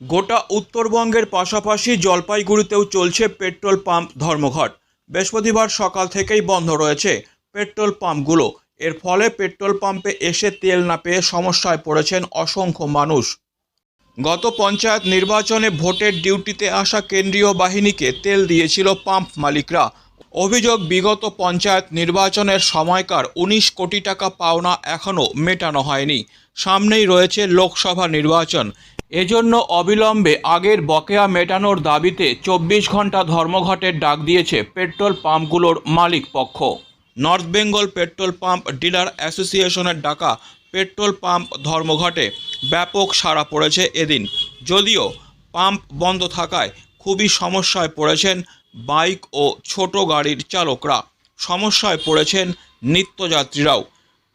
গোটা উত্তরবঙ্গের পাশাপাশি জলপাইগুড়িতেও চলছে পেট্রোল পাম্প ধর্মঘট। বৃহস্পতিবার সকাল থেকেই বন্ধ রয়েছে পেট্রোল পাম্পগুলো। এর ফলে পেট্রোল পাম্পে এসে তেল না পেয়ে সমস্যায় পড়েছেন অসংখ্য মানুষ। গত পঞ্চায়েত নির্বাচনে ভোটের ডিউটিতে আসা কেন্দ্রীয় বাহিনীকে তেল দিয়েছিল পাম্প মালিকরা। অভিযোগ, বিগত পঞ্চায়েত নির্বাচনের সময়কার 19 কোটি টাকা পাওনা এখনও মেটানো হয়নি। সামনেই রয়েছে লোকসভা নির্বাচন। এজন্য অবিলম্বে আগের বকেয়া মেটানোর দাবিতে 24 ঘন্টা ধর্মঘটের ডাক দিয়েছে পেট্রোল পাম্পগুলোর মালিক পক্ষ। North Bengal petrol pump dealer অ্যাসোসিয়েশনের ডাকা পেট্রোল পাম্প ধর্মঘটে ব্যাপক সাড়া পড়েছে এদিন। যদিও পাম্প বন্ধ থাকায় খুবই সমস্যায় পড়েছেন বাইক ও ছোট গাড়ির চালকরা, সমস্যায় পড়েছেন নিত্যযাত্রীরাও।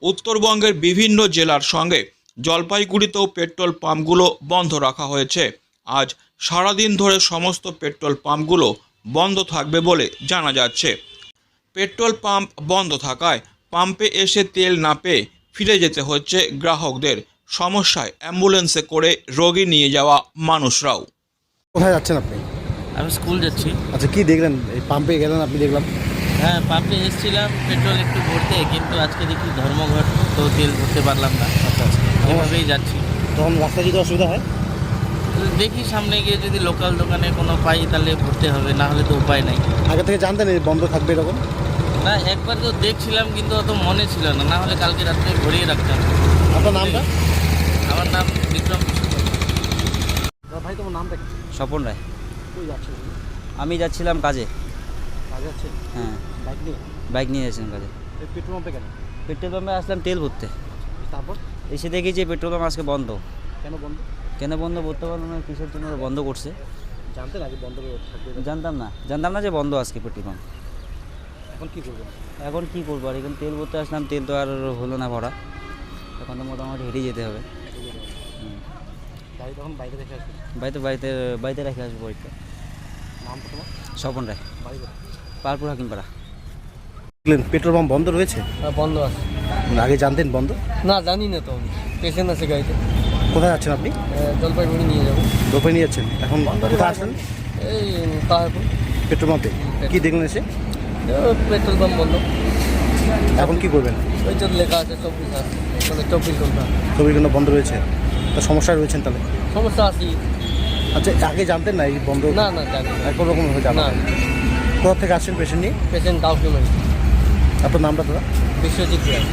উত্তরবঙ্গের বিভিন্ন জেলার সঙ্গে জলপাইগুড়িতেও পেট্রোল পাম্পগুলো বন্ধ রাখা হয়েছে। আজ সারাদিন ধরে সমস্ত পেট্রোল পাম্পগুলো বন্ধ থাকবে বলে জানা যাচ্ছে। পেট্রোল পাম্প বন্ধ থাকায় পাম্পে এসে তেল না পেয়ে ফিরে যেতে হচ্ছে গ্রাহকদের। সমস্যায় অ্যাম্বুলেন্সে করে রোগী নিয়ে যাওয়া মানুষরাও। কোথায় যাচ্ছেন আপনি? আমি স্কুল যাচ্ছি। আচ্ছা, কি দেখলেন? এই পাম্পে গেলেন আপনি, দেখলাম। হ্যাঁ, পাম্পে এসেছিলাম পেট্রোল একটু ভরতে, কিন্তু আজকে দেখি ধর্মঘট, তো তেল ভরতে পারলাম না। আচ্ছা আচ্ছা, এভাবেই যাচ্ছি। তখন রাস্তায় যদি অসুবিধা হয়? তো দেখি সামনে গিয়ে যদি লোকাল দোকানে কোনো পাই তাহলে ভরতে হবে, না হলে তো উপায় নাই। আগে থেকে জানতেন এই বন্ধ থাকবে এরকম? না, একবার তো দেখছিলাম কিন্তু অত মনে ছিল না, না হলে কালকে রাত্রে ভরিয়ে রাখতাম। আপনার নামটা? আমার নাম বিক্রম। ভাই, তোমার নামটা কি? স্বপন রায়। কই যাচ্ছেন? আমি যাচ্ছিলাম কাজে। কাজে যাচ্ছেন? হ্যাঁ, বাইক নিয়ে? বাইক নিয়ে যাচ্ছিলাম কাজে। এই পেট্রোল পাম্পে কেন? পেট্রোল পাম্পে আসলাম তেল ভরতে। তারপর এসে দেখি যে পেট্রোল পাম্প আজকে বন্ধ। কেন বন্ধ? কেন বন্ধ বলতে পারলাম না, কিসের জন্য ওরা বন্ধ করছে। জানতেন আগে বন্ধ থাকবে? জানতাম না যে বন্ধ আজকে পেট্রোল পাম্প। এখন কি করবেন? এখন কী করবো, আর এখানে তেল ভরতে আসলাম, তেল তো আর হলো না ভরা। এখন তো মোটামুটি হেঁটেই যেতে হবে। গাড়ি তখন বাইরে রেখে আসবেন? বাড়িতে রেখে আসবো পরীক্ষা। নামটা তোমার? স্বপন রায়, বাড়ি কোথায়? পালপুর হাকিমপাড়া। দেখলেন পেট্রোল পাম্প বন্ধ রয়েছে? হ্যাঁ, বন্ধ আছে। আগে জানতেন বন্ধ? না, জানি না তো। পেশেন্ট আছে গাড়িতে। কোথায় যাচ্ছেন আপনি? জলপাইগুড়ি নিয়ে যাবো। দোকানে নিয়ে যাচ্ছেন? এখন কোথায় আসলেন? এই তাহারপুর পেট্রোল পাম্পে। কি দেখলেন এসে? পেট্রোল পাম্প বন্ধ। এখন কি করবেন? ওই জন্য লেখা আছে 24 আছে, মানে 24 ঘন্টা। 24 ঘন্টা বন্ধ রয়েছে, তা সমস্যায় রয়েছেন তাহলে? সমস্যা আছে। আচ্ছা, আগে জানতেন না এই বন্ধ? না না, জানি না। একরকম ভাবে জানা? না, কোথা থেকে আসছেন পেশেন্ট নিয়ে? পেশেন্ট কাউকে মানে আপনার নামটা দাদা? বিশ্বজিৎ রায়।